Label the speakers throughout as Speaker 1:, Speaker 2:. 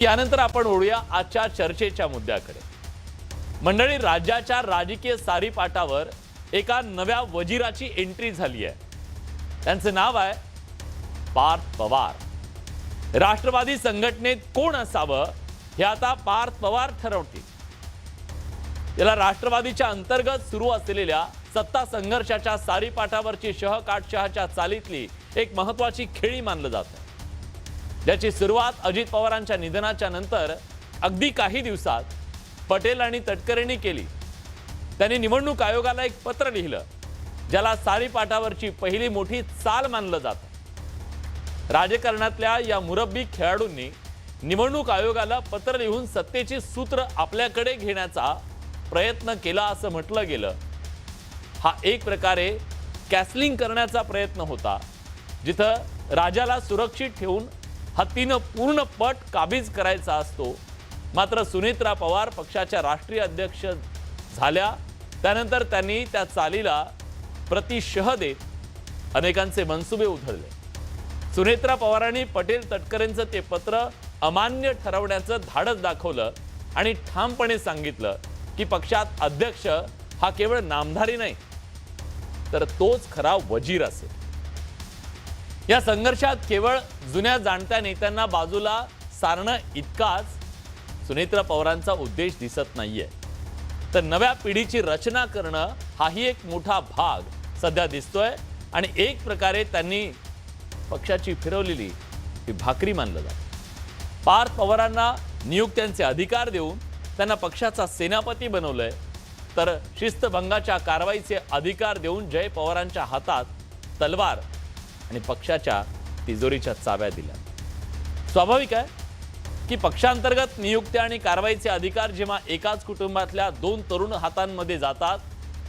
Speaker 1: यानंतर आपण वळूया आजच्या चर्चेच्या मुद्द्याकडे। मंडळी, राज्याच्या राजकीय सारीपाटावर एका नव्या वजीराची एंट्री झाली आहे। त्यांचे नाव आहे पार्थ पवार। राष्ट्रवादी संघटनेत कोण असावं हे आता पार्थ पवार ठरवतील। याला राष्ट्रवादीच्या अंतर्गत सुरू असलेल्या सत्ता संघर्षाच्या सारीपाटावरची शहाच्या चालीतली एक महत्त्वाची खेळी मानलं जातं, ज्याची सुरुवात अजित पवारांच्या निधनाच्या नंतर अगदी काही दिवसात पटेल आणि तटकरेंनी केली। त्यांनी निवडणूक आयोगाला एक पत्र लिहिलं, ज्याला सारीपाटावरची पहिली मोठी चाल मानलं जातं। राजकारणातल्या या मुरब्बी खेळाडूंनी निवडणूक आयोगाला पत्र लिहून सत्तेची सूत्र आपल्याकडे घेण्याचा प्रयत्न केला असं म्हटलं गेलं। हा एक प्रकारे कॅसलिंग करण्याचा प्रयत्न होता, जिथं राजाला सुरक्षित ठेवून हत्तीनं पूर्ण पट काबीज करायचा असतो। मात्र सुनेत्रा पवार पक्षाच्या राष्ट्रीय अध्यक्ष झाल्या त्यानंतर त्यांनी त्या चालीला प्रतिशह देत अनेकांचे मनसुबे उधळले। सुनेत्रा पवारांनी पटेल तटकरेंचं ते पत्र अमान्य ठरवण्याचं धाडस दाखवलं आणि ठामपणे सांगितलं की पक्षात अध्यक्ष हा केवळ नामधारी नाही, तर तोच खरा वजीर असेल। या संघर्षात केवळ जुन्या जाणत्या नेत्यांना बाजूला सारणं इतकाच सुनेत्रा पवारांचा उद्देश दिसत नाहीये, तर नव्या पिढीची रचना करणं हाही एक मोठा भाग सध्या दिसतोय। आणि एक प्रकारे त्यांनी पक्षाची फिरवलेली ही भाकरी मानलं जातं। पार्थ पवारांना नियुक्त्यांचे अधिकार देऊन त्यांना पक्षाचा सेनापती बनवलंय, तर शिस्तभंगाच्या कारवाईचे अधिकार देऊन जय पवारांच्या हातात तलवार आणि पक्षाच्या तिजोरीच्या चाव्या दिल्या। स्वाभाविक आहे की पक्षांतर्गत नियुक्त्या आणि कारवाईचे अधिकार जेव्हा एकाच कुटुंबातल्या दोन तरुण हातांमध्ये जातात,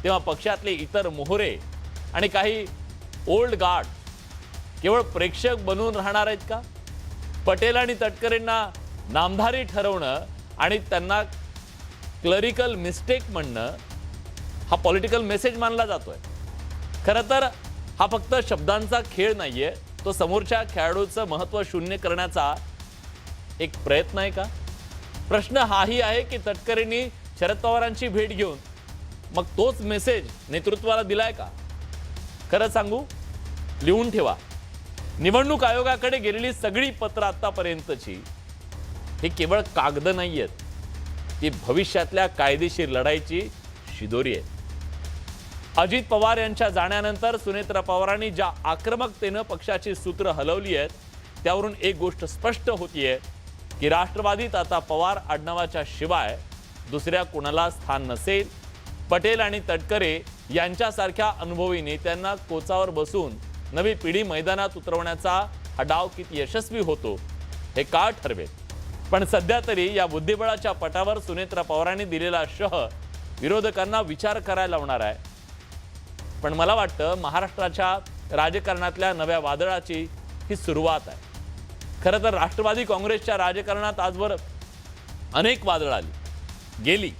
Speaker 1: तेव्हा पक्षातले इतर मोहरे आणि काही ओल्ड गार्ड केवळ प्रेक्षक बनून राहणार आहेत का? पटेल आणि तटकरेंना नामधारी ठरवणं आणि त्यांना क्लरिकल मिस्टेक म्हणणं हा पॉलिटिकल मेसेज मानला जातोय। खरं तर हा फक्त शब्दांचा खेळ नाहीये, तो समोरच्या खेळाडूचं महत्त्व शून्य करण्याचा एक प्रयत्न आहे का? प्रश्न हाही आहे की तटकरेंनी शरद पवारांची भेट घेऊन मग तोच मेसेज नेतृत्वाला दिलाय का? खरं सांगू, लिहून ठेवा, निवडणूक आयोगाकडे गेलेली सगळी पत्र आतापर्यंतची हे केवळ कागद नाहीयेत, ती भविष्यातल्या कायदेशीर लढाईची शिदोरी आहे। अजित पवार यांच्या जाण्यानंतर सुनेत्रा पवारांनी ज्या आक्रमकतेनं पक्षाची सूत्र हलवली आहेत, त्यावरून एक गोष्ट स्पष्ट होतीये की राष्ट्रवादीत आता पवार आडनावाच्या शिवाय दुसऱ्या कोणाला स्थान नसेल। पटेल आणि तटकरे यांच्यासारख्या अनुभवी नेत्यांना कोचावर बसून नवी पिढी मैदानात उतरवण्याचा हा डाव किती यशस्वी होतो हे काळ ठरवेल। पण सध्या तरी या बुद्धिबळाच्या पटावर सुनेत्रा पवारांनी दिलेला शह विरोधकांना विचार करायला लावणार आहे। पण मला वाटतं महाराष्ट्राच्या राजकारणातल्या नव्या वादळाची ही सुरुवात आहे। खरं तर राष्ट्रवादी काँग्रेसच्या राजकारणात आजवर अनेक वादळ आली गेली,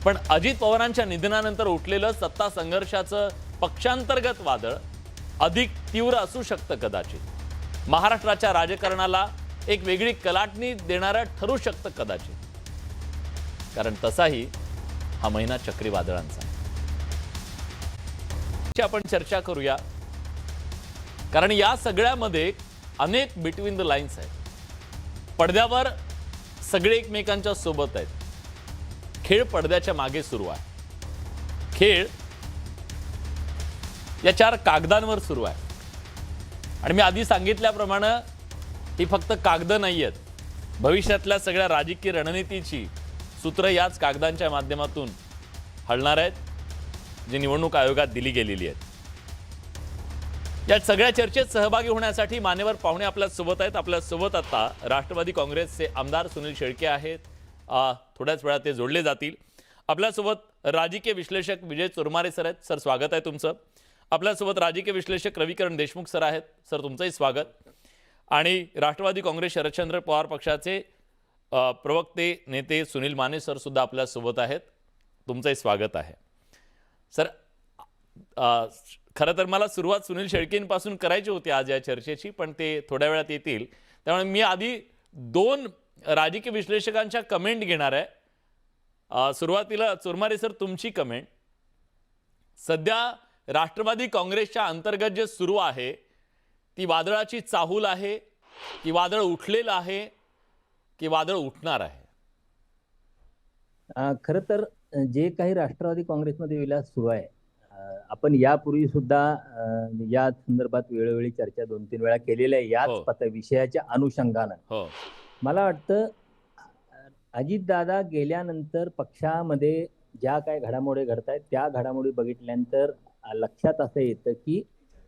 Speaker 1: पण अजित पवारांच्या निधनानंतर उठलेलं सत्ता संघर्षाचं पक्षांतर्गत वादळ अधिक तीव्र असू शकतं। कदाचित महाराष्ट्राच्या राजकारणाला एक वेगळी कलाटणी देणारं ठरू शकतं कदाचित, कारण तसाही हा महिना चक्रीवादळांचा आहे। आपण चर्चा करूया, कारण या सगळ्यामध्ये अनेक बिटवीन द लाईन्स आहेत। पडद्यावर सगळे एकमेकांच्या सोबत आहेत, खेळ पडद्याच्या मागे सुरू आहे। खेळ या चार कागदांवर सुरू आहे, आणि मी आधी सांगितल्याप्रमाणे ही फक्त कागद नाही आहेत, भविष्यातल्या सगळ्या राजकीय रणनीतीची सूत्र याच कागदांच्या माध्यमातून हलणार आहेत, जी निवडणूक आयोगात दिली गेलेली आहेत। या सगळ्या चर्चेत सहभागी होण्यासाठी मान्यवर पाहुणे आपल्या सोबत आहेत। आपल्या सोबत आता राष्ट्रवादी काँग्रेसचे आमदार सुनील शेळके आहेत, थोड्याच वेळात ते जोडले जातील। आपल्यासोबत राजकीय विश्लेषक विजय चोरमारे सर आहेत। सर, स्वागत आहे तुमचं। आपल्यासोबत राजकीय विश्लेषक रविकरण देशमुख सर आहेत। सर, तुमचंही स्वागत। आणि राष्ट्रवादी काँग्रेस शरदचंद्र पवार पक्षाचे प्रवक्ते नेते सुनील माने सर सुद्धा आपल्या सोबत आहेत, तुमचंही स्वागत आहे। सर, खरं तर मला सुरुवात सुनील शेळकेंपासून करायची होती आज या चर्चेची, पण ते थोड्या वेळात येतील, त्यामुळे मी आधी दोन राजकीय विश्लेषकांच्या कमेंट घेणार आहे। सुरुवातीला चोरमारे सर तुमची कमेंट, सध्या राष्ट्रवादी काँग्रेसच्या अंतर्गत जे सुरू आहे ती वादळाची चाहूल आहे की वादळ उठलेलं आहे की वादळ उठणार आहे?
Speaker 2: खरं तर जे काही राष्ट्रवादी काँग्रेसमध्ये विलास सुरू आहे, आपण यापूर्वी सुद्धा या संदर्भात वेळोवेळी चर्चा 2-3 वेळा केलेल्या आहे याच विषयाच्या अनुषंगानं। मला वाटतं अजितदादा गेल्यानंतर पक्षामध्ये ज्या काही घडामोडी घडत आहेत त्या घडामोडी बघितल्यानंतर लक्षात असं येतं की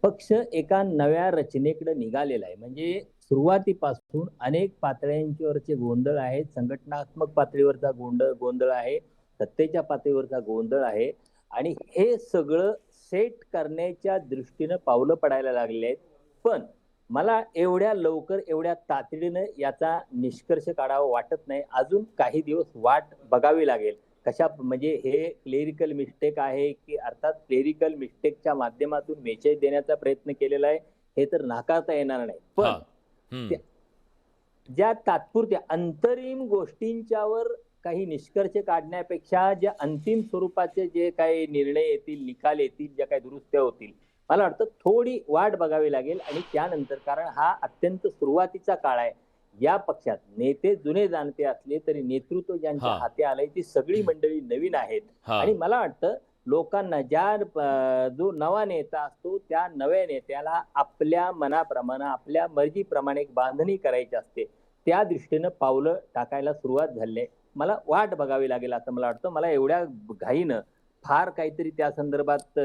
Speaker 2: पक्ष एका नव्या रचनेकडे निघालेला आहे। म्हणजे सुरुवातीपासून अनेक पातळ्यांवरचे गोंधळ आहेत, संघटनात्मक पातळीवरचा गोंधळ आहे, सत्तेच्या पातळीवरचा गोंधळ आहे आणि हे सगळं सेट करण्याच्या दृष्टीनं पावलं पडायला लागले आहेत। पण मला एवढ्या लवकर एवढ्या तातडीनं याचा निष्कर्ष काढावा वाटत नाही, अजून काही दिवस वाट बघावी लागेल। कशा म्हणजे हे क्लेरिकल मिस्टेक आहे की अर्थात क्लेरिकल मिस्टेकच्या माध्यमातून मेसेज देण्याचा प्रयत्न केलेला आहे हे तर नाकारता येणार नाही, पण ज्या तात्पुरत्या अंतरिम गोष्टींच्यावर काही निष्कर्ष काढण्यापेक्षा ज्या अंतिम स्वरूपाचे जे काही निर्णय येतील, निकाल येतील, ज्या काही दुरुस्त्या होतील, मला वाटतं थोडी वाट बघावी लागेल। आणि त्यानंतर, कारण हा अत्यंत सुरुवातीचा काळ आहे, या पक्षात नेते जुने जाणते असले तरी नेतृत्व ज्यांच्या हाती आलंय ती सगळी मंडळी नवीन आहेत आणि मला वाटतं लोकांना जो नवा नेता असतो त्या नव्या नेत्याला आपल्या मनाप्रमाणे आपल्या मर्जीप्रमाणे एक बांधणी करायची असते, त्या दृष्टीनं पावलं टाकायला सुरुवात झाली आहे। मला वाट बघावी लागेल असं मला वाटतं। मला एवढ्या घाईनं फार काहीतरी त्या संदर्भात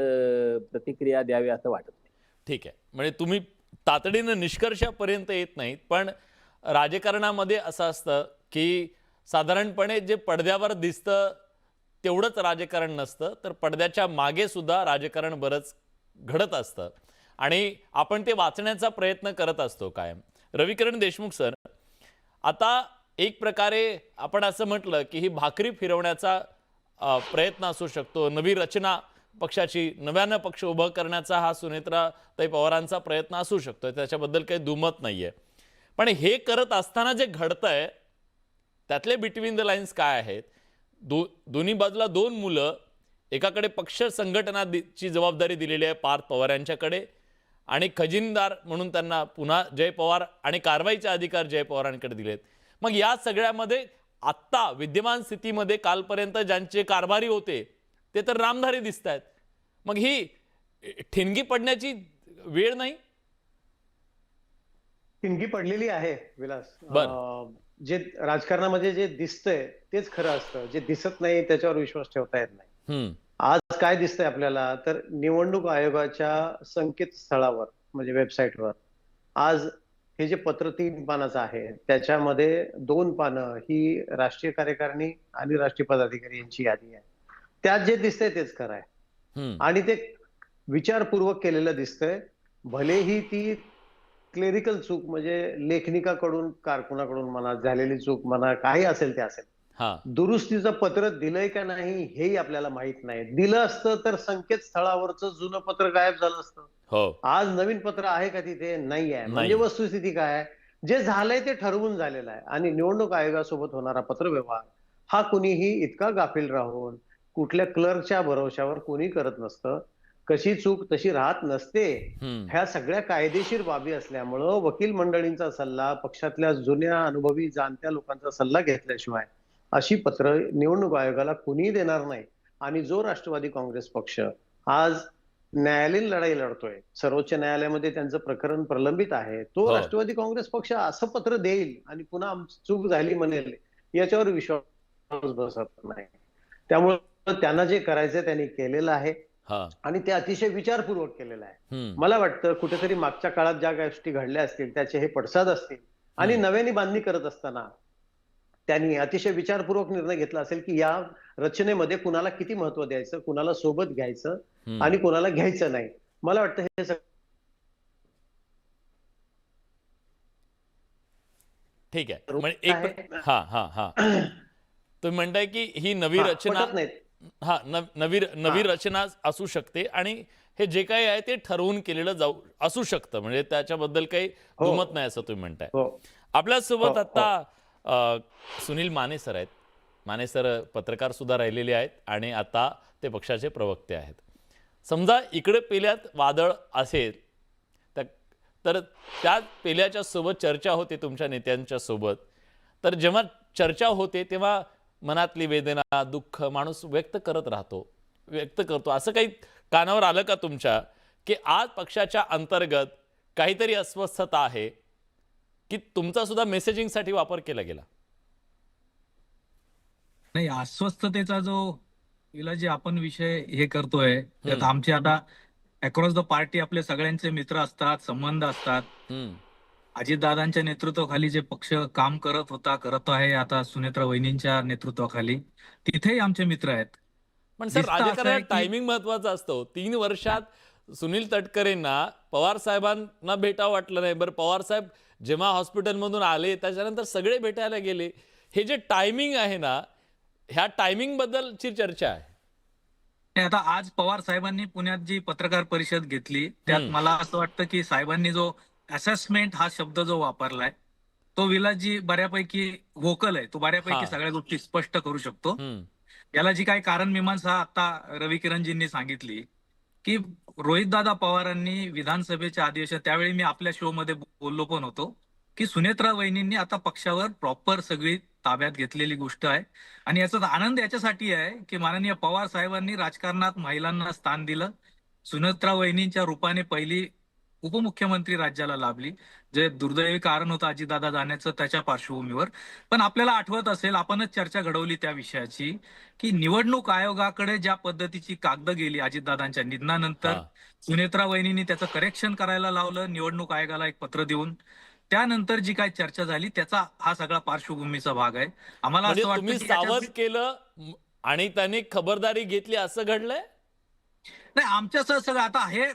Speaker 2: प्रतिक्रिया द्यावी असं वाटत नाही।
Speaker 1: ठीक आहे, म्हणजे तुम्ही तातडीनं निष्कर्षापर्यंत येत नाहीत, पण राजकारणामध्ये असं असतं की साधारणपणे जे पडद्यावर दिसतं तेवढंच राजकारण नसतं, तर पडद्याच्या मागे सुद्धा राजकारण बरंच घडत असतं आणि आपण ते वाचण्याचा प्रयत्न करत असतो कायम। रविकिरण देशमुख सर, आता एक प्रकारे आपण असं म्हटलं की ही भाकरी फिरवण्याचा प्रयत्न असू शकतो, नवी रचना पक्षाची, नव्यानं पक्ष उभं करण्याचा हा सुनेत्राताई पवारांचा प्रयत्न असू शकतो, त्याच्याबद्दल काही दुमत नाहीये। पण हे करत असताना जे घडतंय त्यातले बिटवीन द लाईन्स काय आहेत? दोन्ही बाजूला दोन मुलं, एकाकडे पक्ष संघटनाची जबाबदारी दिलेली आहे पार्थ पवार यांच्याकडे आणि खजिनदार म्हणून त्यांना पुन्हा जय पवार आणि कारवाईचे अधिकार जय पवारांकडे दिलेत। मग या सगळ्यामध्ये आत्ता विद्यमान स्थितीमध्ये कालपर्यंत ज्यांचे कारभारी होते ते तर रामधारी दिसत आहेत, मग ही ठिणगी पडण्याची वेळ नाही?
Speaker 3: ठिणगी पडलेली आहे विलास। जे राजकारणामध्ये जे दिसतंय तेच खरं असतं, जे दिसत नाही त्याच्यावर विश्वास ठेवता येत नाही। आज काय दिसतंय आपल्याला, तर निवडणूक आयोगाच्या संकेतस्थळावर म्हणजे वेबसाईटवर आज हे जे पत्र 3 पानाचं आहे त्याच्यामध्ये 2 पानं ही राष्ट्रीय कार्यकारिणी आणि राष्ट्रीय पदाधिकारी यांची यादी आहे। त्यात जे दिसतंय तेच खरं आहे आणि ते विचारपूर्वक केलेलं दिसतंय। भलेही ती क्लेरिकल चूक म्हणजे लेखनिकाकडून कारकुनाकडून म्हणा, झालेली चूक म्हणा, काही असेल ते असेल, दुरुस्तीचं पत्र दिलंय का नाही हेही आपल्याला माहित नाही। दिलं असतं तर संकेतस्थळावरचं जुनं पत्र गायब झालं असतं। आज नवीन पत्र आहे का तिथे? नाही आहे। म्हणजे वस्तुस्थिती काय आहे, जे झालंय ते ठरवून झालेलं आहे आणि निवडणूक आयोगासोबत होणारा पत्रव्यवहार हा कुणीही इतका गाफील राहून कुठल्या क्लर्कच्या भरोशावर कोणी करत नसतं। कशी चूक तशी राहत नसते। ह्या सगळ्या कायदेशीर बाबी असल्यामुळं वकील मंडळींचा सल्ला, पक्षातल्या जुन्या अनुभवी जाणत्या लोकांचा सल्ला घेतल्याशिवाय अशी पत्र निवडणूक आयोगाला कुणीही देणार नाही। आणि जो राष्ट्रवादी काँग्रेस पक्ष आज न्यायालयीन लढाई लढतोय, सर्वोच्च न्यायालयामध्ये त्यांचं प्रकरण प्रलंबित आहे, तो राष्ट्रवादी काँग्रेस पक्ष असं पत्र देईल आणि पुन्हा चूक झाली म्हणेल याच्यावर विश्वास बसत नाही। त्यामुळे त्यांना जे करायचं त्यांनी केलेलं आहे आणि ते अतिशय विचारपूर्वक केलेलं आहे। मला वाटतं कुठेतरी मागच्या काळात ज्या गोष्टी घडल्या असतील त्याचे हे पडसाद असतील आणि नव्याने बांधणी करत असताना त्यांनी अतिशय विचारपूर्वक निर्णय घेतला असेल की या रचनेमध्ये कुणाला किती महत्व द्यायचं, कुणाला सोबत घ्यायचं आणि कुणाला घ्यायचं नाही। मला वाटतं हे
Speaker 1: ठीक आहे। म्हणजे एक तुम्ही म्हणताय की ही नवी रचना नवी रचना असू शकते आणि हे जे काही आहे ते ठरवून केलेलं असू शकतं, म्हणजे त्याच्याबद्दल काही दुमत नाही असं तुम्ही म्हणताय। आपल्यासोबत आता सुनील माने सर आहेत. माने सर पत्रकार सुद्धा राहिलेले आहेत आणि आता ते पक्षाचे प्रवक्ते आहेत. समजा इकडे पेल्यात वादळ असेल तर त्या पेल्याच्या सोबत चर्चा होते तुमच्या नेत्यांच्या सोबत, तर जेव्हा चर्चा होते तेव्हा मनातली वेदना, दुःख माणूस व्यक्त करतो. असं काही कानावर आलं का तुमच्या की आज पक्षाच्या अंतर्गत काहीतरी अस्वस्थता आहे की तुमचा सुद्धा मेसेजिंगसाठी वापर केला गेला?
Speaker 4: नाही, अस्वस्थतेचा जो जे आपण विषय हे करतोय त्यात आमचे आता अक्रॉस द पार्टी आपले सगळ्यांचे मित्र असतात, संबंध असतात. अजितदादांच्या नेतृत्वाखाली जे पक्ष काम करत आहे आता सुनेत्रा वहिनींच्या नेतृत्वाखाली, तिथेही आमचे मित्र आहेत.
Speaker 1: पण सर, राजकारणात टायमिंग महत्वाचा असतो. 3 वर्षात सुनील तटकरेंना पवार साहेबांना भेटावं वाटलं नाही. बरं, पवार साहेब जेव्हा हॉस्पिटलमधून आले त्याच्यानंतर सगळे भेटायला गेले. हे जे टायमिंग आहे ना, ह्या टायमिंग बद्दलची चर्चा आहे.
Speaker 4: आता आज पवार साहेबांनी पुण्यात जी पत्रकार परिषद घेतली त्यात मला असं वाटतं की साहेबांनी जो असेसमेंट हा शब्द जो वापरलाय तो विलासजी बऱ्यापैकी व्होकल आहे. तो बऱ्यापैकी सगळ्या गोष्टी स्पष्ट करू शकतो. याला जी काही कारण मीमांसा आता रवी किरणजींनी सांगितली की रोहितदादा पवारांनी विधानसभेच्या अधिवेशन त्यावेळी मी आपल्या शो मध्ये बोललो पण होतो की सुनेत्रा वहिनींनी आता पक्षावर प्रॉपर सगळी ताब्यात घेतलेली गोष्ट आहे. आणि याचा आनंद याच्यासाठी आहे की माननीय पवार साहेबांनी राजकारणात महिलांना स्थान दिलं. सुनेत्रा वहिनींच्या रूपाने पहिली उपमुख्यमंत्री राज्याला लाभली, जे दुर्दैवी कारण होतं अजितदादा जाण्याचं त्याच्या पार्श्वभूमीवर. पण आपल्याला आठवत असेल, आपणच चर्चा घडवली त्या विषयाची की निवडणूक आयोगाकडे ज्या पद्धतीची कागद गेली अजितदादांच्या निधनानंतर, सुनेत्रा वहिनींनी त्याचं करेक्शन करायला लावलं निवडणूक आयोगाला एक पत्र देऊन. त्यानंतर जी काही चर्चा झाली त्याचा हा सगळा पार्श्वभूमीचा भाग आहे. आम्हाला असं वाटतं
Speaker 1: तुम्ही सावध केलं आणि त्यांनी खबरदारी घेतली असं घडलंय?
Speaker 4: नाही, आमच्यासह सगळं आता हे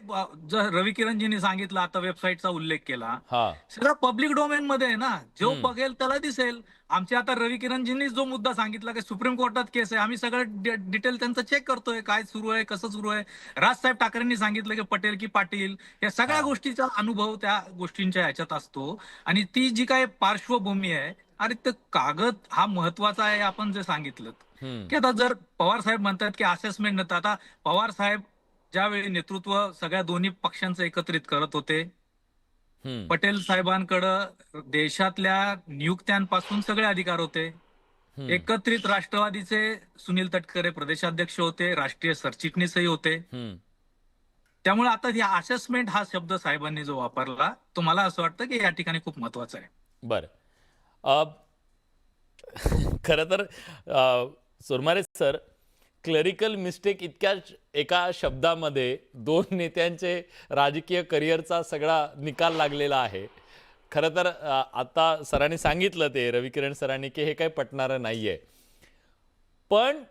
Speaker 4: जर रवी किरणजींनी सांगितलं, आता वेबसाईटचा उल्लेख केला, सगळं पब्लिक डोमेन मध्ये आहे ना, जो बघेल त्याला दिसेल. आमच्या आता रवी किरणजींनी जो मुद्दा सांगितला की सुप्रीम कोर्टात केस आहे, आम्ही सगळं डिटेल त्यांचं चेक करतोय, काय सुरू आहे, कसं सुरू आहे. राजसाहेब ठाकरेंनी सांगितलं की पटेल की पाटील, या सगळ्या गोष्टीचा अनुभव त्या गोष्टींच्या ह्याच्यात असतो. आणि ती जी काय पार्श्वभूमी आहे, अरे ते कागद हा महत्वाचा आहे. आपण जे सांगितलं की आता जर पवार साहेब म्हणतात की असेसमेंट नव्हतं, आता पवार साहेब ज्यावेळी नेतृत्व सगळ्या दोन्ही पक्षांचं एकत्रित करत होते, पटेल साहेबांकडे देशातल्या नियुक्त्यांपासून सगळे अधिकार होते. एकत्रित राष्ट्रवादीचे सुनील तटकरे प्रदेशाध्यक्ष होते, राष्ट्रीय सरचिटणीसही होते. त्यामुळे आता ही असेसमेंट हा शब्द साहेबांनी जो वापरला तो मला असं वाटतं की या ठिकाणी खूप महत्वाचा आहे.
Speaker 1: बरं, खरं तर सुरमारे सर, क्लरिकल मिस्टेक इतक्या एका शब्दामध्ये 2 नेत्यांचे राजकीय करिअरचा सगळा निकाल लागलेला आहे. खरं तर आता सरांनी सांगितलं ते रवी किरण सरांनी की हे काही पटणारं नाहीये. पण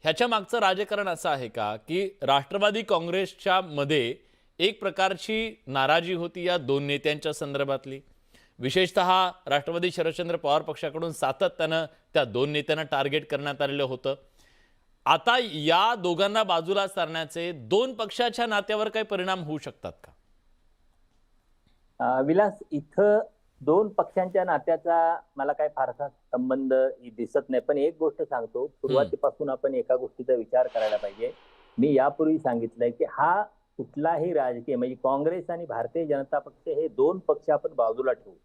Speaker 1: ह्याच्या मागचं राजकारण असं आहे का की राष्ट्रवादी काँग्रेसच्या मध्ये एक प्रकारची नाराजी होती या 2 नेत्यांच्या संदर्भातली, विशेषतः राष्ट्रवादी शरदचंद्र पवार पक्षाकडून सातत्यानं त्या 2 नेत्यांना टार्गेट करण्यात आलेलं होतं. आता या दोघांना बाजूला सारण्याचे 2 पक्षाच्या नात्यावर काही परिणाम होऊ शकतात का?
Speaker 2: विलास, इथं 2 पक्षांच्या नात्याचा मला काही फारसा संबंध दिसत नाही. पण एक गोष्ट सांगतो, सुरुवातीपासून आपण एका गोष्टीचा विचार करायला पाहिजे. मी यापूर्वी सांगितलंय की हा कुठलाही राजकीय म्हणजे काँग्रेस आणि भारतीय जनता पक्ष हे 2 पक्ष आपण बाजूला ठेवू.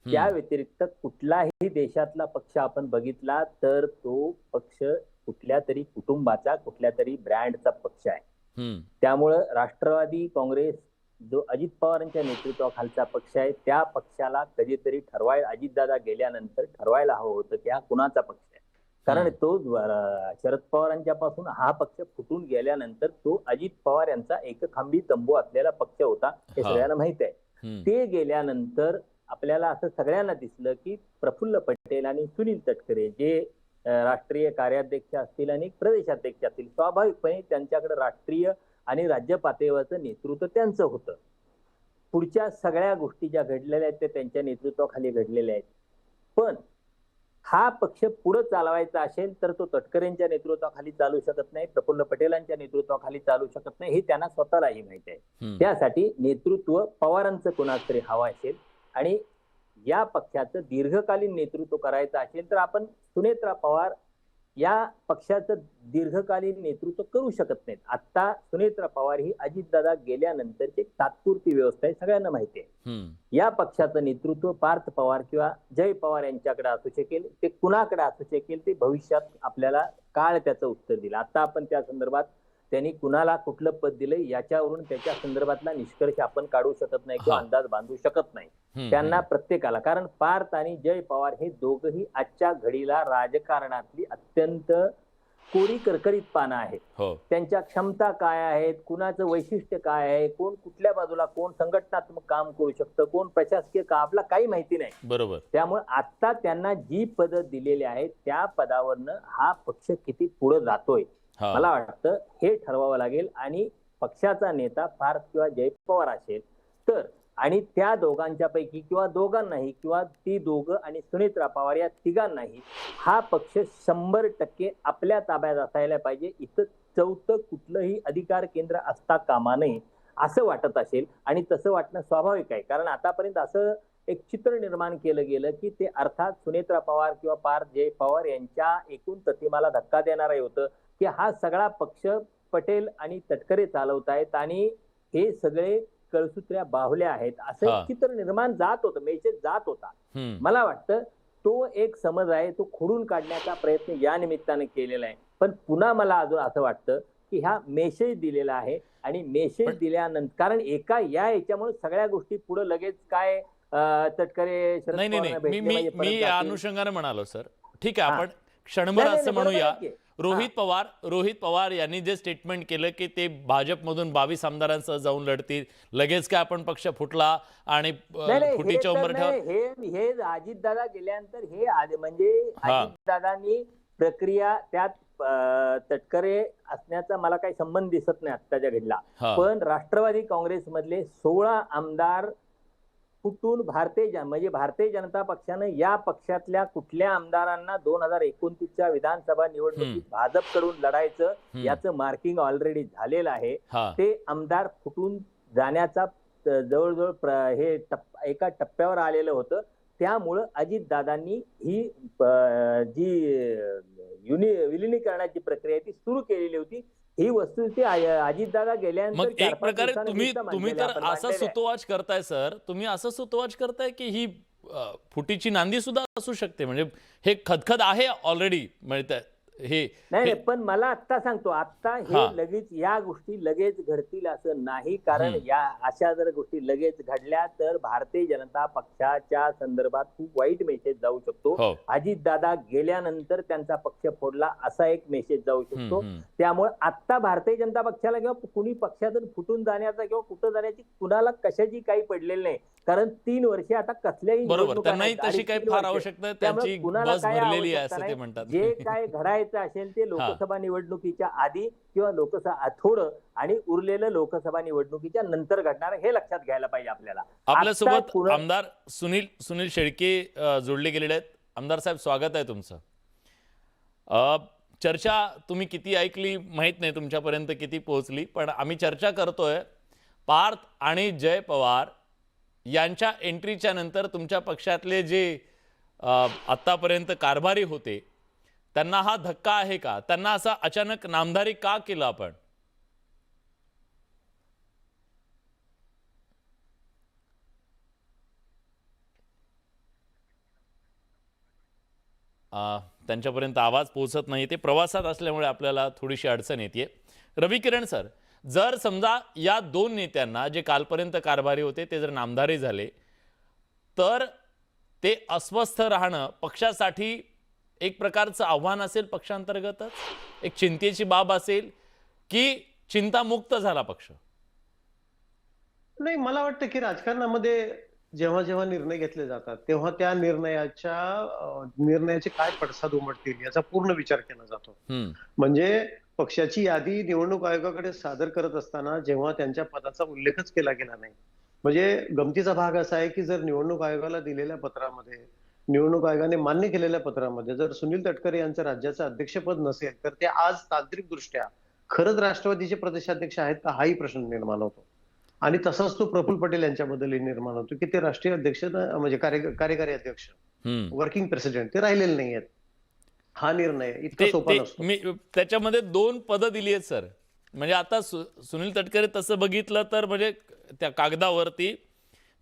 Speaker 2: त्या व्यतिरिक्त कुठलाही देशातला पक्ष आपण बघितला तर तो पक्ष कुठल्या तरी कुटुंबाचा, कुठल्या तरी ब्रँडचा पक्ष आहे. त्यामुळं राष्ट्रवादी काँग्रेस जो अजित पवारांच्या नेतृत्वाखालचा पक्ष आहे, त्या पक्षाला कधीतरी ठरवायला, अजितदादा गेल्यानंतर ठरवायला हवं होतं की हा कुणाचा पक्ष आहे. कारण तो शरद पवारांच्या पासून हा पक्ष फुटून गेल्यानंतर तो अजित पवार यांचा एकखांबी तंबू असलेला पक्ष होता, हे सगळ्यांना माहित आहे. ते गेल्यानंतर आपल्याला असं सगळ्यांना दिसलं की प्रफुल्ल पटेल आणि सुनील तटकरे जे राष्ट्रीय कार्याध्यक्ष असतील आणि प्रदेशाध्यक्ष असतील, स्वाभाविकपणे त्यांच्याकडे राष्ट्रीय आणि राज्य पातळीवरचं नेतृत्व त्यांचं होतं. पुढच्या सगळ्या गोष्टी ज्या घडलेल्या आहेत ते त्यांच्या नेतृत्वाखाली घडलेल्या आहेत. पण हा पक्ष पुढे चालवायचा असेल तर तो तटकरेंच्या नेतृत्वाखाली चालू शकत नाही, प्रफुल्ल पटेलांच्या नेतृत्वाखाली चालू शकत नाही, हे त्यांना स्वतःलाही माहिती आहे. त्यासाठी नेतृत्व पवारांचं कोणाच तरी हवं असेल. आणि या पक्षाचं दीर्घकालीन नेतृत्व करायचं असेल तर आपण सुनेत्रा पवार या पक्षाचं दीर्घकालीन नेतृत्व करू शकत नाहीत. आता सुनेत्रा पवार ही अजितदादा गेल्यानंतरची तात्पुरती व्यवस्था आहे, सगळ्यांना माहिती आहे. या पक्षाचं नेतृत्व पार्थ पवार किंवा जय पवार यांच्याकडे असू शकेल, ते कुणाकडे असू शकेल ते भविष्यात आपल्याला काळ त्याचं उत्तर दिलं. आता आपण त्या संदर्भात त्यांनी कुणाला कुठलं पद दिलंय याच्यावरून त्याच्या संदर्भातला निष्कर्ष आपण काढू शकत नाही किंवा अंदाज बांधू शकत नाही. त्यांना प्रत्येकाला, कारण पार्थ आणि जय पवार हे दोघही आजच्या घडीला राजकारणातली अत्यंत कोरी करकरीत पानं आहेत. त्यांच्या क्षमता काय आहेत, कुणाचं वैशिष्ट्य काय आहे, कोण कुठल्या बाजूला, कोण संघटनात्मक काम करू शकतं, कोण प्रशासकीय काम, आपला काही माहिती नाही.
Speaker 1: बरोबर.
Speaker 2: त्यामुळे आता त्यांना जी पदं दिलेली आहेत त्या पदावरनं हा पक्ष किती पुढे जातोय मला वाटतं हे ठरवावं लागेल. आणि पक्षाचा नेता पार्थ किंवा जय पवार असेल तर, आणि त्या दोघांच्या पैकी किंवा दोघांनाही किंवा ती दोघं आणि सुनेत्रा पवार या तिघांनाही हा पक्ष 100% आपल्या ताब्यात असायला पाहिजे. इथं चौथं कुठलंही अधिकार केंद्र असता कामा नये असं वाटत असेल. आणि तसं वाटणं स्वाभाविक आहे, कारण आतापर्यंत असं एक चित्र निर्माण केलं गेलं की ते अर्थात सुनेत्रा पवार किंवा पार्थ जय पवार यांच्या एकूण प्रतिमाला धक्का देणारं होतं की हा सगळा पक्ष पटेल आणि तटकरे चालवत आहेत आणि हे सगळे कळसूत्र्या बाहुल्या आहेत असं चित्र निर्माण जात होतं, मेसेज जात होता. मला वाटतं तो एक समज आहे, तो खोडून काढण्याचा प्रयत्न या निमित्ताने केलेला आहे. पण पुन्हा मला अजून असं वाटतं की हा मेसेज दिलेला आहे आणि मेसेज दिल्यानंतर, कारण एका याच्यामुळे सगळ्या गोष्टी पुढे लगेच काय तटकरे
Speaker 1: मी या अनुषंगाने म्हणालो सर. ठीक आहे, आपण क्षणभर असं म्हणूया. रोहित पवार यांनी जे स्टेटमेंट केलं की ते भाजपमधून 22 आमदारांसह जाऊन लढतील, लगेच काय आपण पक्ष फुटला आणि फुटीच्या उंबरठ्यावर,
Speaker 2: हे अजितदादा गेल्यानंतर हे म्हणजे अजितदादांनी प्रक्रिया त्यात तटकरे असण्याचा मला काही संबंध दिसत नाही आत्ताच्या घडला. पण राष्ट्रवादी काँग्रेस मधले 16 आमदार फुटून भारतीय जनता पक्षानं या पक्षातल्या कुठल्या आमदारांना 2029च्या विधानसभा निवडणुकीत भाजपकडून लढायचं याचं मार्किंग ऑलरेडी झालेलं आहे. ते आमदार फुटून जाण्याचा जवळजवळ हे एका टप्प्यावर आलेलं होतं. त्यामुळं अजितदादांनी ही जी विलिनीकरणाची प्रक्रिया ती सुरू केलेली होती. ही वस्तू ती अजितदादा गेल्यानंतर
Speaker 1: मग एक प्रकारे तुम्ही तर असं सुतोवाच करताय सर, तुम्ही असं सुतोवाच करताय की ही फुटीची नांदी सुद्धा असू शकते, म्हणजे हे खदखद आहे ऑलरेडी. म्हणजे हे
Speaker 2: नाही, पण मला आता सांगतो, आता हे लगेच या गोष्टी लगेच घडतील असं नाही, कारण या अशा जर गोष्टी लगेच घडल्या तर भारतीय जनता पक्षाच्या संदर्भात खूप वाईट मेसेज जाऊ शकतो. अजितदादा गेल्यानंतर त्यांचा पक्ष फोडला असा एक मेसेज जाऊ शकतो. त्यामुळे आता भारतीय जनता पक्षाला किंवा कुणी पक्षातून फुटून जाण्याचा किंवा कुठं जाण्याची कुणाला कशाची काही पडलेली नाही, कारण 3 वर्षे आता कसल्याही
Speaker 1: बरोबर त्यांनाही तशी काही फार आवश्यकता, त्यांची बस भरलेली आहे असं ते म्हणतात.
Speaker 2: जे काय घडायचं असेल ते लोकसभा निवडणुकीच्या आधी किंवा लोकसभा थोडं आणि उरलेलं लोकसभा निवडणुकीच्या नंतर घडणार हे लक्षात घ्यायला पाहिजे आपल्याला.
Speaker 1: आपल्यासोबत आमदार सुनील शेळके जोडले गेलेले आहेत. आमदार साहेब, स्वागत आहे तुमचं. चर्चा तुम्ही किती ऐकली माहित नाही, तुमच्यापर्यंत किती पोहोचली, पण आम्ही चर्चा करतोय पार्थ आणि जय पवार यांच्या एंट्रीच्या नंतर तुमच्या पक्षातले जे आतापर्यंत कारभारी होते त्यांना हा धक्का आहे का? त्यांना असं अचानक नामधारी का केलं आपण? त्यांच्यापर्यंत आवाज पोहोचत नाही, ते प्रवासात असल्यामुळे आपल्याला थोडीशी अडचण येते. रवी किरण सर, जर समजा या 2 नेत्यांना जे कालपर्यंत कारभारी होते ते जर नामधारी झाले तर ते अस्वस्थ राहणं पक्षासाठी एक प्रकारचं आव्हान असेल, पक्षांतर्गतच एक चिंतेची बाब असेल की चिंतामुक्त झाला पक्ष?
Speaker 3: नाही, मला वाटतं की राजकारणामध्ये जेव्हा जेव्हा निर्णय घेतले जातात तेव्हा त्या निर्णयाचे काय पडसाद उमटतील याचा पूर्ण विचार केला जातो. म्हणजे पक्षाची यादी निवडणूक आयोगाकडे सादर करत असताना जेव्हा त्यांच्या पदाचा उल्लेखच केला गेला नाही, म्हणजे गमतीचा भाग असा आहे की जर निवडणूक आयोगाला दिलेल्या पत्रामध्ये, निवडणूक आयोगाने मान्य केलेल्या पत्रामध्ये जर सुनील तटकरे यांचं राज्याचं अध्यक्षपद नसेल तर ते आज तांत्रिकदृष्ट्या खरंच राष्ट्रवादीचे प्रदेशाध्यक्ष आहेत का हाही प्रश्न निर्माण होतो. आणि तसाच तो प्रफुल्ल पटेल यांच्याबद्दल निर्माण होतो की ते राष्ट्रीय अध्यक्ष म्हणजे कार्यकारी अध्यक्ष, वर्किंग प्रेसिडेंट ते राहिलेले नाही आहेत. हा निर्णय इतका सोपा नसतो.
Speaker 1: मी त्याच्यामध्ये 2 पदं दिली आहेत सर. म्हणजे आता सुनील तटकरे तसं बघितलं तर म्हणजे त्या कागदावरती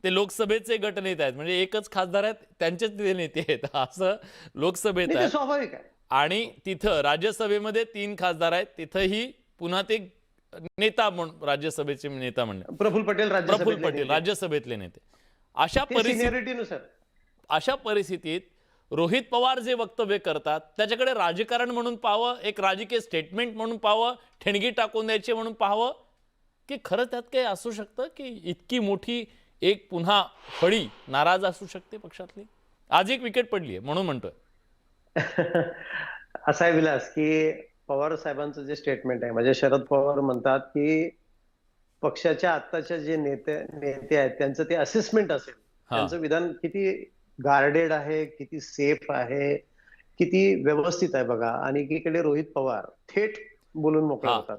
Speaker 1: ते लोकसभेचे गटनेते आहेत, म्हणजे एकच खासदार आहेत त्यांचेच ते नेते आहेत असं लोकसभेत आहे.
Speaker 3: स्वाभाविक आहे.
Speaker 1: आणि तिथं राज्यसभेमध्ये 3 खासदार आहेत, तिथंही पुन्हा ते नेता म्हणून राज्यसभेचे नेता म्हणले
Speaker 3: प्रफुल्ल पटेल
Speaker 1: राज्यसभेतले नेते. अशा परिस्थितीत रोहित पवार जे वक्तव्य करतात त्याच्याकडे राजकारण म्हणून पाहावं, एक राजकीय स्टेटमेंट म्हणून पाहावं, ठिणगी टाकून द्यायची म्हणून पाहावं, की खरं त्यात काही असू शकतं की इतकी मोठी एक पुन्हा फळी नाराज असू शकते पक्षातली? आज एक विकेट पडली आहे म्हणून म्हणतोय.
Speaker 3: असा आहे विलास की पवार साहेबांचं जे स्टेटमेंट आहे, म्हणजे शरद पवार म्हणतात की पक्षाच्या आत्ताच्या जे नेते आहेत त्यांचं ते असेसमेंट असेल, त्यांचं विधान किती गार्डेड आहे, किती सेफ आहे, किती व्यवस्थित आहे बघा. आणि एकीकडे रोहित पवार थेट बोलून मोकळे होतात.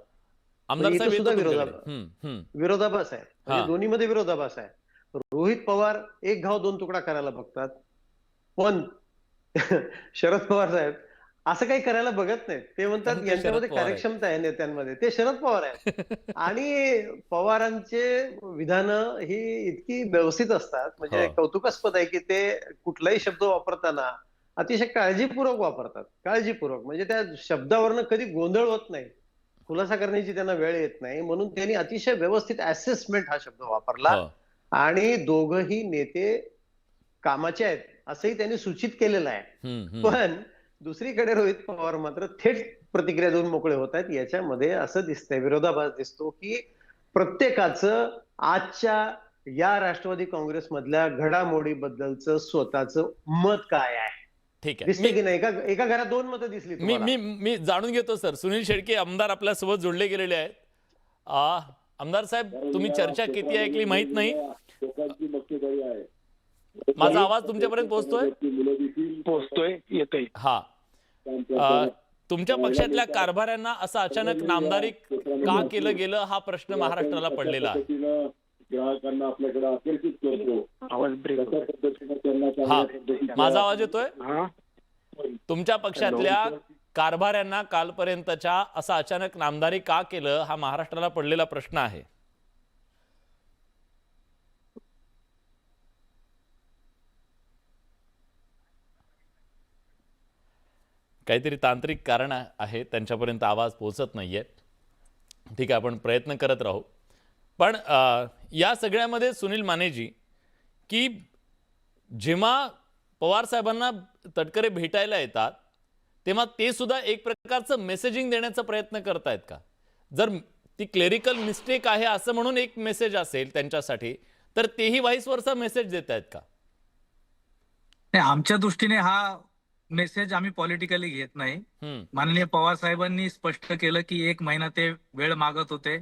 Speaker 3: विरोधाभास आहे, म्हणजे दोन्हीमध्ये विरोधाभास आहे. रोहित पवार एक घाव 2 तुकडा करायला बघतात, पण शरद पवार साहेब असं काही करायला बघत नाहीत. ते म्हणतात यांच्यामध्ये कार्यक्षमता आहे नेत्यांमध्ये, ते शरद पवार आहेत. आणि पवारांचे विधानं ही इतकी व्यवस्थित असतात, म्हणजे कौतुकास्पद आहे की ते कुठलाही शब्द वापरताना अतिशय काळजीपूर्वक वापरतात. काळजीपूर्वक म्हणजे त्या शब्दावरनं कधी गोंधळ होत नाही, खुलासा करण्याची त्यांना वेळ येत नाही. म्हणून त्यांनी अतिशय व्यवस्थित असेसमेंट हा शब्द वापरला. आणि दोघही नेते कामाचे आहेत असंही त्यांनी सूचित केलेलं आहे. पण दुसरीकडे रोहित पवार मात्र थेट प्रतिक्रिया देऊन मोकळे होत आहेत. याच्यामध्ये असं दिसतंय, विरोधाभास दिसतो की प्रत्येकाचं आजच्या या राष्ट्रवादी काँग्रेस मधल्या घडामोडीबद्दलचं स्वतःचं मत काय आहे.
Speaker 1: ठीक आहे,
Speaker 3: दिसते की नाही? एका घरात 2 मतं दिसली.
Speaker 1: मी जाणून घेतो सर. सुनील शेळके आमदार आपल्यासोबत जोडले गेलेले आहेत. आमदार साहेब, तुम्ही चर्चा किती ऐकली माहित नाही, माझा आवाज तुमच्यापर्यंत पोहोचतोय?
Speaker 5: येतोय.
Speaker 1: हा, तुमच्या पक्षातल्या कारभाऱ्यांना असं अचानक नामदारी का केलं गेलं हा प्रश्न महाराष्ट्राला पडलेला आहे.
Speaker 5: ग्राहकांना आपल्याकडे आकर्षित करतो.
Speaker 1: हा, माझा आवाज येतोय? तुमच्या पक्षातल्या कारभाऱ्यांना कालपर्यंतच्या असं अचानक नामदारी का केलं हा महाराष्ट्राला पडलेला प्रश्न आहे. काहीतरी तांत्रिक कारण आहे, त्यांच्यापर्यंत आवाज पोहोचत नाहीये. ठीक आहे, आपण प्रयत्न करत राहू. पण या सगळ्यामध्ये सुनील मानेजी, की जेव्हा पवार साहेबांना तटकरे भेटायला येतात तेव्हा ते सुद्धा एक प्रकारचं मेसेजिंग देण्याचा प्रयत्न करतायत का? जर ती क्लेरिकल मिस्टेक आहे असं म्हणून एक मेसेज असेल त्यांच्यासाठी, तर तेही व्हाईस वर्सा मेसेज देत आहेत का?
Speaker 4: आमच्या दृष्टीने हा मेसेज आम्ही पॉलिटिकली घेत नाही. माननीय पवार साहेबांनी स्पष्ट केलं की 1 महिना ते वेळ मागत होते.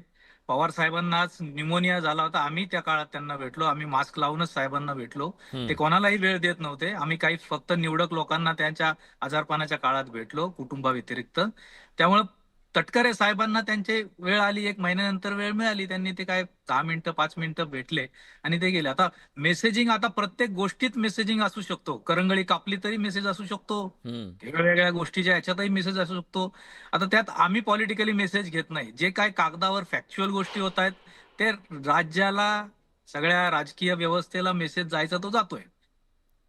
Speaker 4: पवार साहेबांनाच न्यूमोनिया झाला होता. आम्ही त्या काळात त्यांना भेटलो. आम्ही मास्क लावूनच साहेबांना भेटलो. ते कोणालाही वेळ देत नव्हते. आम्ही काही फक्त निवडक लोकांना त्यांच्या आजारपणाच्या काळात भेटलो, कुटुंबाव्यतिरिक्त. त्यामुळे तटकरे साहेबांना त्यांची वेळ आली, 1 महिन्यानंतर वेळ मिळाली, त्यांनी ते काय 10 मिनिटं 5 मिनिटं भेटले आणि ते गेले. आता मेसेजिंग, आता प्रत्येक गोष्टीत मेसेजिंग असू शकतो. करंगळी कापली तरी मेसेज असू शकतो, वेगवेगळ्या गोष्टीच्या ह्याच्यातही मेसेज असू शकतो. आता त्यात आम्ही पॉलिटिकली मेसेज घेत नाही. जे काय कागदावर फॅक्च्युअल गोष्टी होत आहेत ते राज्याला, सगळ्या राजकीय व्यवस्थेला मेसेज जायचा तो जातोय.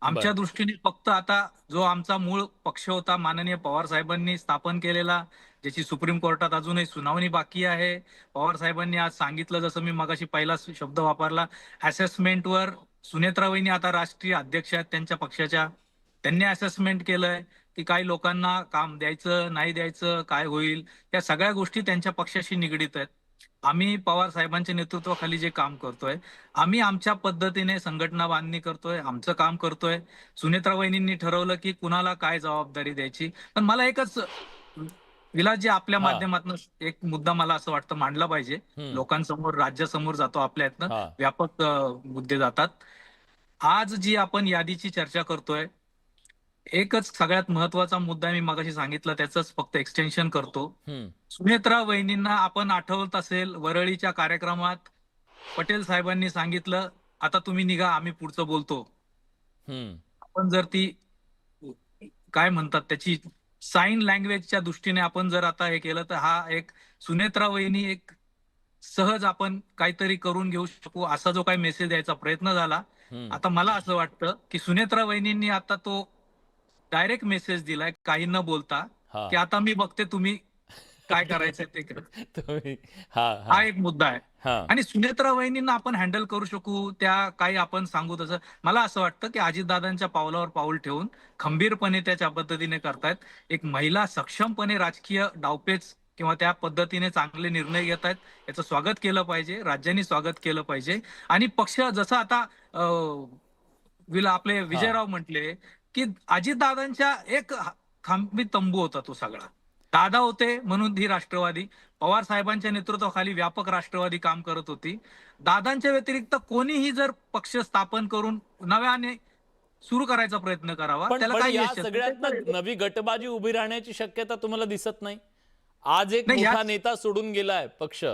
Speaker 4: आमच्या दृष्टीने फक्त आता जो आमचा मूळ पक्ष होता, माननीय पवार साहेबांनी स्थापन केलेला, ज्याची सुप्रीम कोर्टात अजूनही सुनावणी बाकी आहे. पवार साहेबांनी आज सांगितलं, जसं मी मगाशी पहिला शब्द वापरला, असेसमेंटवर सुनेत्रा वहिनी आता राष्ट्रीय अध्यक्ष आहेत त्यांच्या पक्षाच्या, त्यांनी असेसमेंट केलंय की काही लोकांना काम द्यायचं नाही द्यायचं, काय होईल, या सगळ्या गोष्टी त्यांच्या पक्षाशी निगडीत आहेत. आम्ही पवार साहेबांच्या नेतृत्वाखाली जे काम करतोय, आम्ही आमच्या पद्धतीने संघटना बांधणी करतोय, आमचं काम करतोय. सुनेत्रा वहिनींनी ठरवलं की कुणाला काय जबाबदारी द्यायची. पण मला एकच विलासजी आपल्या माध्यमातून एक मुद्दा मला असं वाटतं मांडला पाहिजे. लोकांसमोर, राज्यासमोर जातो, आपल्या यातनं व्यापक मुद्दे जातात. आज जी आपण यादीची चर्चा करतोय, एकच सगळ्यात महत्वाचा मुद्दा मी मगाशी सांगितलं, त्याचंच फक्त एक्सटेन्शन करतो. सुनेत्रा वहिनींना आपण आठवत असेल, वरळीच्या कार्यक्रमात पटेल साहेबांनी सांगितलं आता तुम्ही निघा, आम्ही पुढचं बोलतो. आपण जर ती काय म्हणतात त्याची साइन लँग्वेजच्या दृष्टीने आपण जर आता हे केलं तर हा एक सुनेत्रा वहिनी एक सहज आपण काहीतरी करून घेऊ शकू असा जो काही मेसेज द्यायचा प्रयत्न झाला. आता मला असं वाटतं की सुनेत्रा वहिनींनी आता तो डायरेक्ट मेसेज दिलाय काही न बोलता की आता मी बघते तुम्ही काय करायचंय ते करा. हा एक मुद्दा आहे. आणि सुनेत्रा वहिनींना आपण हँडल करू शकू, त्या काही आपण सांगू तसं मला असं वाटतं की अजितदादांच्या पावलावर पाऊल ठेवून खंबीरपणे त्याच्या पद्धतीने करतायत. एक महिला सक्षमपणे राजकीय डावपेच किंवा त्या पद्धतीने चांगले निर्णय घेत आहेत, याचं स्वागत केलं पाहिजे, राज्यांनी स्वागत केलं पाहिजे. आणि पक्ष जसं आता आपले विजयराव म्हटले की अजितदादांच्या एक खांबी तंबू होता तो सगळा. दादा होते म्हणून ही राष्ट्रवादी पवार साहेबांच्या नेतृत्वाखाली व्यापक राष्ट्रवादी काम करत होती. दादांच्या व्यतिरिक्त कोणीही जर पक्ष स्थापन करून नव्याने सुरू करायचा प्रयत्न करावा, त्याला काही यश
Speaker 1: सगळ्यात नवी गटबाजी उभी राहण्याची शक्यता तुम्हाला दिसत नाही? आज एक मोठा नेता सोडून गेलाय पक्ष.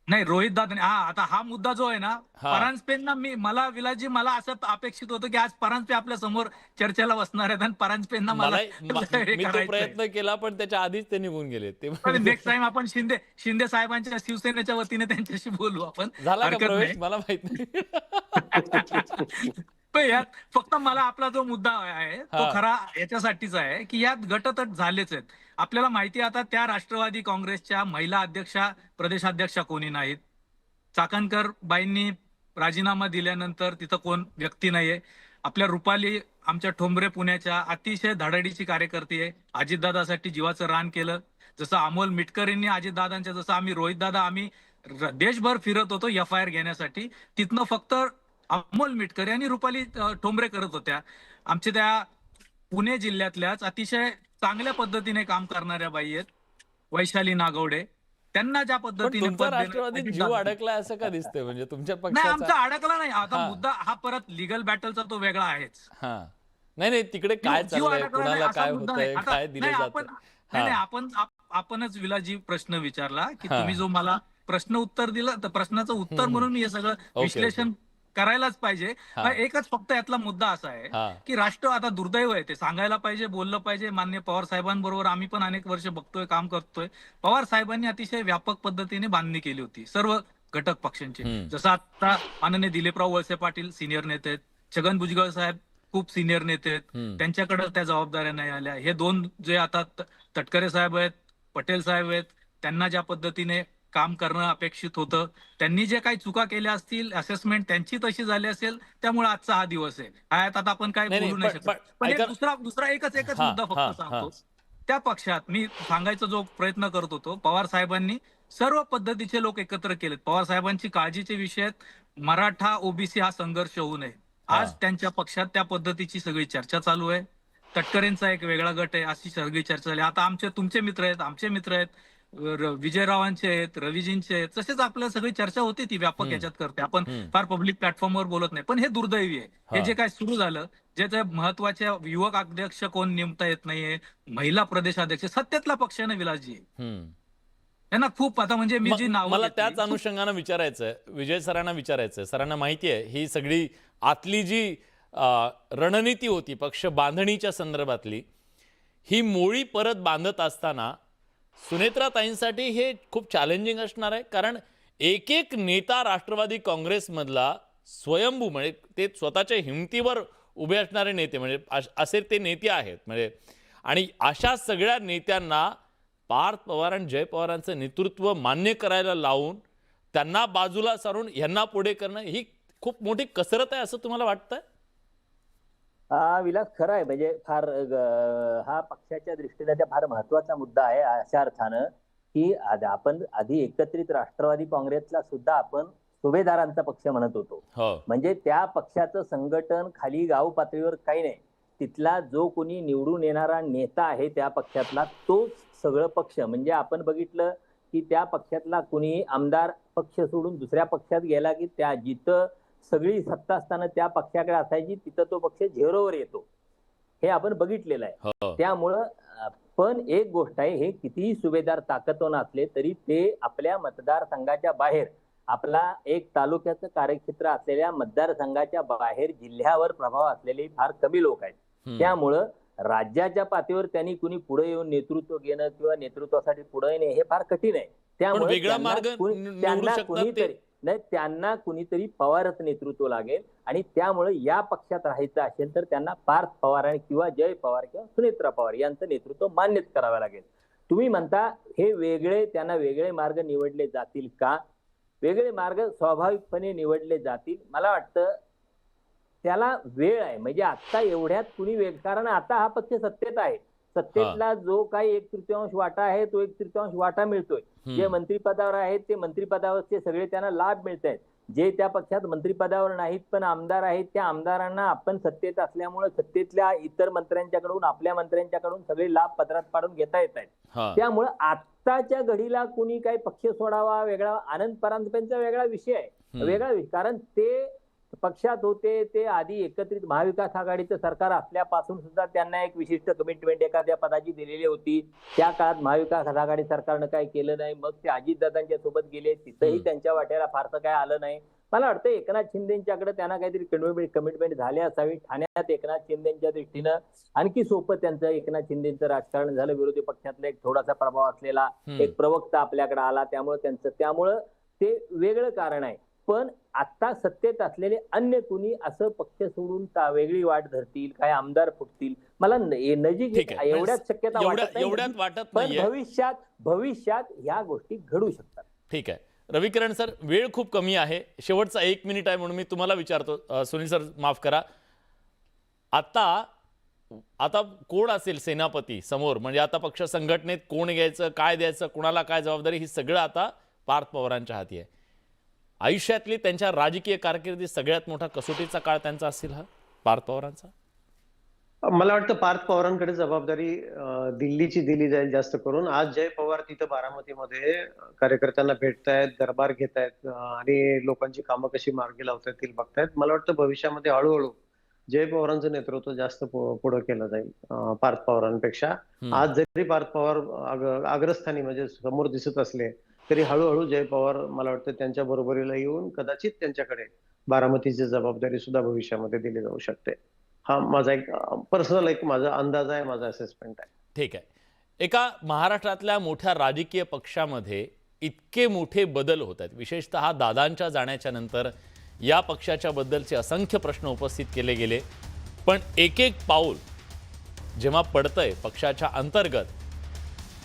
Speaker 4: नाही, रोहित दादा आता हा मुद्दा जो आहे ना, परांजपेंना मला विलासजी मला असं अपेक्षित होतं की आज परांजपे आपल्या समोर चर्चेला बसणार आहेत आणि परांजपेंना
Speaker 1: मी तो प्रयत्न केला पण त्याच्या आधीच ते निघून गेले.
Speaker 4: नेक्स्ट टाइम आपण शिंदे साहेबांच्या शिवसेनेच्या वतीने त्यांच्याशी बोलू आपण.
Speaker 1: झाला का प्रवेश मला माहित नाही.
Speaker 4: पण यात फक्त मला आपला जो मुद्दा आहे तो खरा याच्यासाठीच आहे की यात गटतट झालेच आहेत. आपल्याला माहिती आता त्या राष्ट्रवादी काँग्रेसच्या महिला अध्यक्षा प्रदेशाध्यक्षा कोणी नाहीत. चाकणकर बाईंनी राजीनामा दिल्यानंतर तिथं कोण व्यक्ती नाहीये. आपल्या रुपाली आमच्या ठोंबरे पुण्याच्या अतिशय धडाडीची कार्यकर्ती आहे. अजितदादासाठी जीवाचं रान केलं. जसं अमोल मिटकरींनी अजितदादांच्या, जसं आम्ही रोहितदादा आम्ही देशभर फिरत होतो FIR घेण्यासाठी, तिथनं फक्त अमोल मिटकरी आणि रुपाली ठोंबरे करत होत्या. आमच्या त्या पुणे जिल्ह्यातल्याच अतिशय चांगल्या पद्धतीने काम करणाऱ्या बाई आहेत वैशाली नागवडे. त्यांना ज्या पद्धतीने
Speaker 1: राष्ट्रवादीत जीव अडकला असं का दिसतंय? म्हणजे तुमच्या
Speaker 4: नाही,
Speaker 1: पक्षाचा
Speaker 4: आमचा अडकला नाही. आता मुद्दा हा परत लिगल बॅटलचा तो वेगळा आहेच.
Speaker 1: नाही तिकडे काय चाललंय, कोणाला काय होतंय, काय दिलं जातं?
Speaker 4: नाही, आपणच विलाजी प्रश्न विचारला की तुम्ही जो मला प्रश्न उत्तर दिलं तर प्रश्नाचं उत्तर म्हणून मी हे सगळं विश्लेषण करायलाच पाहिजे. एकच फक्त यातला मुद्दा असा आहे की राष्ट्र आता दुर्दैव आहे, ते सांगायला पाहिजे, बोललं पाहिजे. माननीय पवार साहेबांबरोबर आम्ही पण अनेक वर्ष बघतोय, काम करतोय. पवार साहेबांनी अतिशय व्यापक पद्धतीने बांधणी केली होती सर्व घटक पक्षांची. जसं आता माननीय दिलीपराव वळसे पाटील सिनियर नेते आहेत, छगन भुजबळ साहेब खूप सिनियर नेते आहेत, त्यांच्याकडे त्या जबाबदाऱ्या नाही आल्या. हे दोन जे आता तटकरे साहेब आहेत, पटेल साहेब आहेत, त्यांना ज्या पद्धतीने काम करणं अपेक्षित होतं, त्यांनी जे काही चुका केल्या असतील, असेसमेंट त्यांची तशी झाली असेल, त्यामुळे आजचा हा दिवस आहे. आता आपण काय बोलू नाही शकत. पण दुसरा एकच मुद्दा फक्त सांगतो. त्या पक्षात मी सांगायचा जो प्रयत्न करत होतो, पवार साहेबांनी सर्व पद्धतीचे लोक एकत्र केलेत. पवार साहेबांची काळजीचे विषय मराठा OBC हा संघर्ष होऊ नये. आज त्यांच्या पक्षात त्या पद्धतीची सगळी चर्चा चालू आहे. तटकरेंचा एक वेगळा गट आहे, अशी सगळी चर्चा झाली. आता तुमचे मित्र आहेत, आमचे मित्र आहेत, विजयरावांचे आहेत, रविजींचे आहेत, तसेच आपल्याला सगळी चर्चा होती ती व्यापक याच्यात करते. आपण फार पब्लिक प्लॅटफॉर्मवर बोलत नाही. पण हे दुर्दैवी आहे. हे जे काय सुरू झालं, जे महत्वाच्या युवक अध्यक्ष कोण नेमता येत नाहीये, महिला प्रदेशाध्यक्ष, सत्तेतला पक्षाने विलासजी त्यांना खूप आता म्हणजे मी जी नाव
Speaker 1: मला त्याच अनुषंगाने विचारायचंय, विजय सरांना विचारायचंय. सरांना माहिती आहे ही सगळी आतली जी रणनीती होती पक्ष बांधणीच्या संदर्भातली, ही मोळी परत बांधत असताना सुनेत्राताईंसाठी हे खूप चॅलेंजिंग असणार आहे. कारण एक नेता राष्ट्रवादी काँग्रेसमधला स्वयंभू, म्हणजे ते स्वतःच्या हिमतीवर उभे असणारे नेते, म्हणजे असे ते नेते आहेत. म्हणजे आणि अशा सगळ्या नेत्यांना पार्थ पवार आणि जय पवारांचं नेतृत्व मान्य करायला लावून त्यांना बाजूला सारून यांना पुढे करणं ही खूप मोठी कसरत आहे असं तुम्हाला वाटतंय?
Speaker 2: विलास, खरं आहे. म्हणजे फार हा पक्षाच्या दृष्टीने फार महत्वाचा मुद्दा आहे अशा अर्थानं की आपण आधी एकत्रित राष्ट्रवादी काँग्रेसला सुद्धा आपण सुभेदारांचा पक्ष म्हणत होतो. म्हणजे त्या पक्षाचं संघटन खाली गाव पातळीवर काही नाही. तिथला जो कोणी निवडून येणारा नेता आहे त्या पक्षातला तो सगळं पक्ष. म्हणजे आपण बघितलं की त्या पक्षातला कोणी आमदार पक्ष सोडून दुसऱ्या पक्षात गेला की त्या जिथं सगळी सत्ता असताना त्या पक्षाकडे असायची तिथं तो पक्ष झेरोवर येतो, हे आपण बघितलेलं आहे. त्यामुळं पण एक गोष्ट आहे, हे कितीही सुभेदार ताकदवान असले तरी ते आपल्या मतदारसंघाच्या बाहेर आपला एक तालुक्याचं कार्यक्षेत्र असलेल्या मतदारसंघाच्या बाहेर जिल्ह्यावर प्रभाव असलेले फार कमी लोक आहेत. त्यामुळं राज्याच्या पातळीवर त्यांनी कुणी पुढे येऊन नेतृत्व घेणं किंवा नेतृत्वासाठी पुढे येणे हे फार कठीण आहे. त्यामुळे
Speaker 1: वेगळा मार्ग निवडू शकतात ते.
Speaker 2: त्यांना कुणीतरी पवारच नेतृत्व लागेल आणि त्यामुळे या पक्षात राहायचं असेल तर त्यांना पार्थ पवार किंवा जय पवार किंवा सुनेत्रा पवार यांचं नेतृत्व मान्यच करावं लागेल. तुम्ही म्हणता हे वेगळे, त्यांना वेगळे मार्ग निवडले जातील का? वेगळे मार्ग स्वाभाविकपणे निवडले जातील. मला वाटतं त्याला वेळ आहे. म्हणजे आता एवढ्यात कुणी कारण आता हा पक्ष सत्तेत आहे. सत्तेतला जो काही 1/3 वाटा आहे तो 1/3 वाटा मिळतोय. जे मंत्रिपदावर आहेत ते मंत्रिपदावरचे सगळे त्यांना लाभ मिळत आहेत. जे त्या पक्षात मंत्रिपदावर नाहीत पण आमदार आहेत त्या आमदारांना आपण सत्तेत असल्यामुळे सत्तेतल्या इतर मंत्र्यांच्याकडून, आपल्या मंत्र्यांच्याकडून सगळे लाभ पदरात पाडून घेता येत आहेत. त्यामुळे आत्ताच्या घडीला कुणी काही पक्ष सोडावा वेगळा, आनंद परांजपेंचा वेगळा विषय आहे, वेगळा विषय. कारण ते पक्षात होते, ते आधी एकत्रित महाविकास आघाडीचं सरकार असल्यापासून सुद्धा त्यांना एक विशिष्ट कमिटमेंट एखाद्या पदाची दिलेली होती. त्या काळात महाविकास आघाडी सरकारनं काय केलं नाही. मग ते अजितदादांच्या सोबत गेले, तिथंही त्यांच्या वाट्याला फारसं काय आलं नाही. मला वाटतं एकनाथ शिंदेच्याकडे त्यांना काहीतरी कमिटमेंट झाली असावी. ठाण्यात एकनाथ शिंदेच्या दृष्टीनं आणखी सोपं त्यांचं एकनाथ शिंदेचं राजकारण झालं. विरोधी पक्षातला एक थोडासा प्रभाव असलेला एक प्रवक्ता आपल्याकडे आला, त्यामुळं ते वेगळं कारण आहे. पण आता सत्तेत असलेले अन्य कुणी असं पक्ष सोडून वेगळी वाट धरतील, काय आमदार फुटतील, मला नजीक एवढ्याच शक्यता वाटत नाही. पण भविष्यात ह्या गोष्टी घडू शकतात.
Speaker 1: ठीक आहे रविकिरण सर, वेळ खूप कमी आहे, शेवटचा 1 मिनिट आहे म्हणून मी तुम्हाला विचारतो. सुनील सर माफ करा, आता कोण असेल सेनापती समोर? म्हणजे आता पक्ष संघटनेत कोण घ्यायचं, काय द्यायचं, कोणाला काय जबाबदारी, ही सगळं आता पार्थ पवारांच्या हाती आहे. आयुष्यातली त्यांच्या राजकीय कारकिर्दीत सगळ्यात मोठा कसोटीचा काळ त्यांचा असेल हा पार्थ पवारांचा.
Speaker 3: मला वाटतं पार्थ पवारांकडे जबाबदारी दिल्लीची दिली जाईल जास्त करून. आज जय पवार तिथं बारामतीमध्ये कार्यकर्त्यांना भेटतायत, दरबार घेतायत आणि लोकांची कामं कशी मार्गी लावता येतील बघतायत. मला वाटतं भविष्यामध्ये हळूहळू जय पवारांचं नेतृत्व जास्त पुढे केलं जाईल पार्थ पवारांपेक्षा. आज जरी पार्थ पवार अग्रस्थानी म्हणजे समोर दिसत असले तरी हळूहळू जय पवार मला वाटतं त्यांच्या बरोबरीला येऊन कदाचित त्यांच्याकडे बारामतीची जबाबदारी सुद्धा भविष्यामध्ये दिली जाऊ शकते. हा माझा एक पर्सनल माझा अंदाज आहे, माझा असेसमेंट आहे.
Speaker 1: ठीक आहे. एका महाराष्ट्रातल्या मोठ्या राजकीय पक्षामध्ये इतके मोठे बदल होत आहेत, विशेषतः दादांच्या जाण्याच्या नंतर या पक्षाच्या बद्दलचे असंख्य प्रश्न उपस्थित केले गेले. पण एक एक पाऊल जेव्हा पडतंय पक्षाच्या अंतर्गत,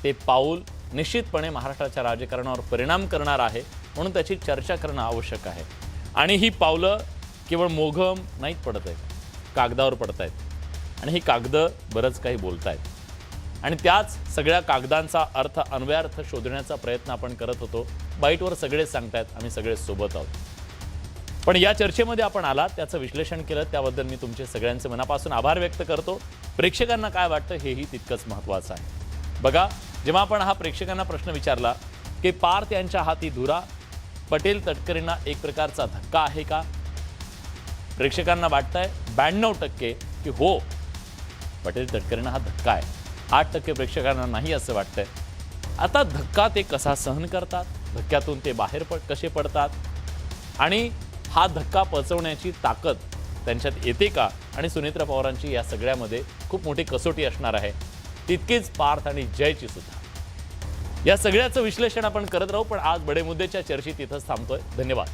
Speaker 1: ते पाऊल निश्चितपणे महाराष्ट्राच्या राजकारणावर परिणाम करणार आहे. म्हणून त्याची चर्चा करणं आवश्यक आहे. आणि ही पावलं केवळ मोघम नाहीत पडत आहेत, कागदावर पडत आहेत. आणि ही कागदं बरंच काही बोलतायत आणि त्याच सगळ्या कागदांचा अर्थ अन्वयार्थ शोधण्याचा प्रयत्न आपण करत होतो. बाईटवर सगळेच सांगतायत, आम्ही सगळे सोबत आहोत. पण या चर्चेमध्ये आपण आलात, त्याचं विश्लेषण केलं, त्याबद्दल मी तुमचे सगळ्यांचे मनापासून आभार व्यक्त करतो. प्रेक्षकांना काय वाटतं हेही तितकंच महत्त्वाचं आहे. बघा, जेव्हा आपण हा प्रेक्षकांना प्रश्न विचारला की पार्थ यांच्या हाती धुरा, पटेल तटकरेंना एक प्रकारचा धक्का आहे का, प्रेक्षकांना वाटतंय 92% की हो पटेल तटकरेंना हा धक्का आहे. 8% प्रेक्षकांना नाही असं वाटतंय. आता धक्का ते कसा सहन करतात, धक्क्यातून ते बाहेर कसे पडतात आणि हा धक्का पचवण्याची ताकद त्यांच्यात येते का, आणि सुनेत्रा पवारांची या सगळ्यामध्ये खूप मोठी कसोटी असणार आहे, तितकीच पार्थ आणि जयची सुद्धा. या सगळ्याचं विश्लेषण आपण करत राहू. पण आज बडे मुद्देच्या चर्चेत इथंच थांबतोय. धन्यवाद.